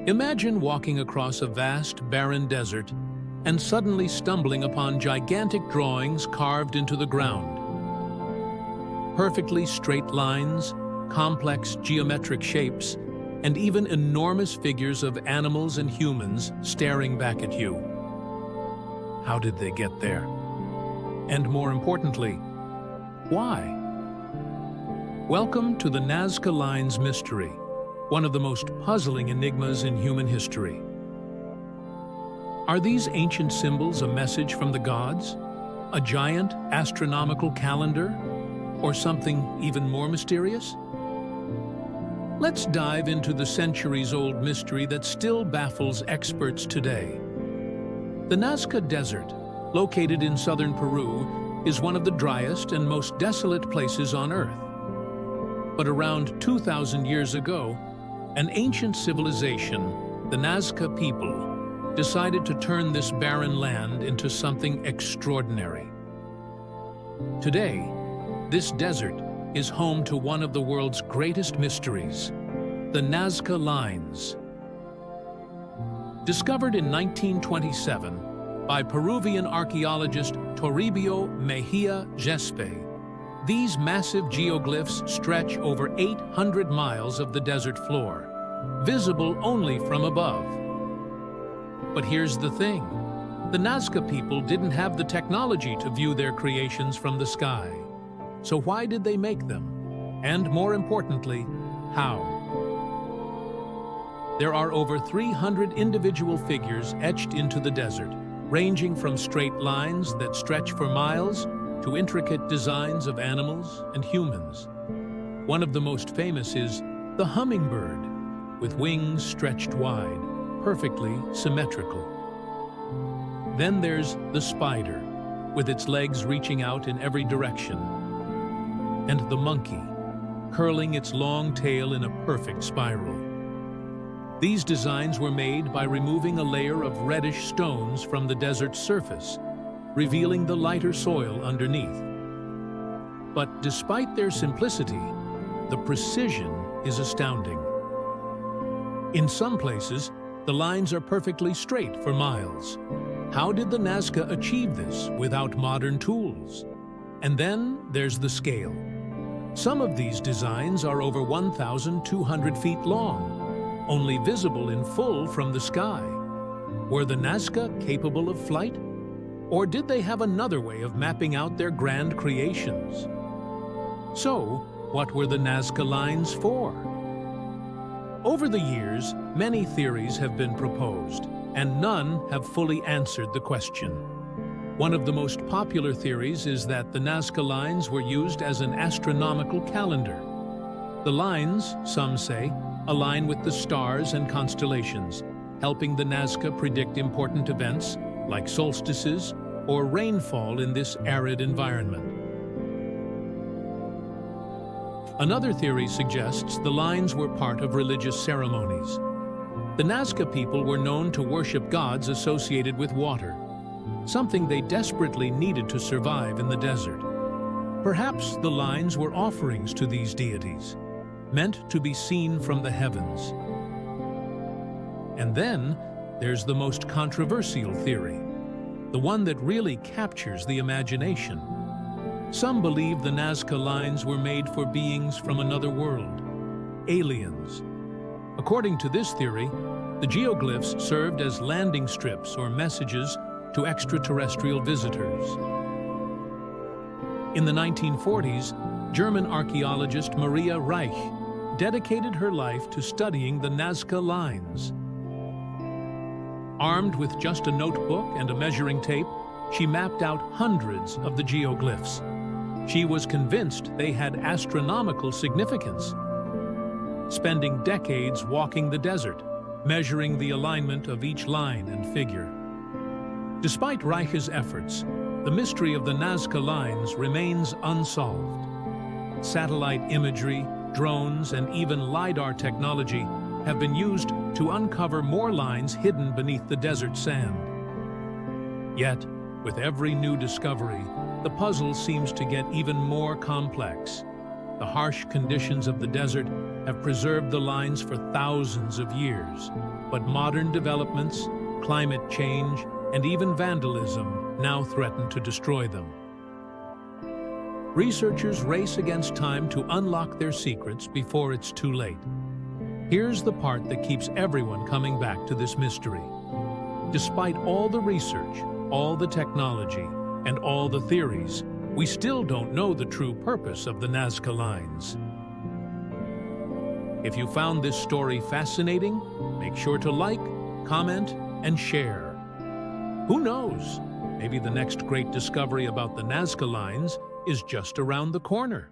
Imagine walking across a vast, barren desert and suddenly stumbling upon gigantic drawings carved into the ground. Perfectly straight lines, complex geometric shapes, and even enormous figures of animals and humans staring back at you. How did they get there? And more importantly, why? Welcome to the Nazca Lines mystery, one of the most puzzling enigmas in human history. Are these ancient symbols a message from the gods? A giant astronomical calendar? Or something even more mysterious? Let's dive into the centuries-old mystery that still baffles experts today. The Nazca Desert, located in southern Peru, is one of the driest and most desolate places on Earth. But around 2,000 years ago, an ancient civilization, the Nazca people, decided to turn this barren land into something extraordinary. Today, this desert is home to one of the world's greatest mysteries, the Nazca Lines. Discovered in 1927 by Peruvian archaeologist Toribio Mejia Gespe, these massive geoglyphs stretch over 800 miles of the desert floor, visible only from above. But here's the thing. The Nazca people didn't have the technology to view their creations from the sky. So why did they make them? And more importantly, how? There are over 300 individual figures etched into the desert, ranging from straight lines that stretch for miles to intricate designs of animals and humans. One of the most famous is the hummingbird, with wings stretched wide, perfectly symmetrical. Then there's the spider, with its legs reaching out in every direction, and the monkey, curling its long tail in a perfect spiral. These designs were made by removing a layer of reddish stones from the desert's surface, revealing the lighter soil underneath. But despite their simplicity, the precision is astounding. In some places, the lines are perfectly straight for miles. How did the Nazca achieve this without modern tools? And then there's the scale. Some of these designs are over 1,200 feet long, only visible in full from the sky. Were the Nazca capable of flight? Or did they have another way of mapping out their grand creations? So, what were the Nazca Lines for? Over the years, many theories have been proposed, and none have fully answered the question. One of the most popular theories is that the Nazca Lines were used as an astronomical calendar. The lines, some say, align with the stars and constellations, helping the Nazca predict important events like solstices or rainfall in this arid environment. Another theory suggests the lines were part of religious ceremonies. The Nazca people were known to worship gods associated with water, something they desperately needed to survive in the desert. Perhaps the lines were offerings to these deities, meant to be seen from the heavens. And then there's the most controversial theory, the one that really captures the imagination. Some believe the Nazca Lines were made for beings from another world, aliens. According to this theory, the geoglyphs served as landing strips or messages to extraterrestrial visitors. In the 1940s, German archaeologist Maria Reich dedicated her life to studying the Nazca Lines. Armed with just a notebook and a measuring tape, she mapped out hundreds of the geoglyphs. She was convinced they had astronomical significance. Spending decades walking the desert, measuring the alignment of each line and figure. Despite Reich's efforts, the mystery of the Nazca Lines remains unsolved. Satellite imagery, drones, and even LiDAR technology have been used to uncover more lines hidden beneath the desert sand. Yet, with every new discovery, the puzzle seems to get even more complex. The harsh conditions of the desert have preserved the lines for thousands of years, but modern developments, climate change, and even vandalism now threaten to destroy them. Researchers race against time to unlock their secrets before it's too late. Here's the part that keeps everyone coming back to this mystery. Despite all the research, all the technology, and all the theories, we still don't know the true purpose of the Nazca lines. If you found this story fascinating, make sure to like, comment, and share. Who knows? Maybe the next great discovery about the Nazca lines is just around the corner.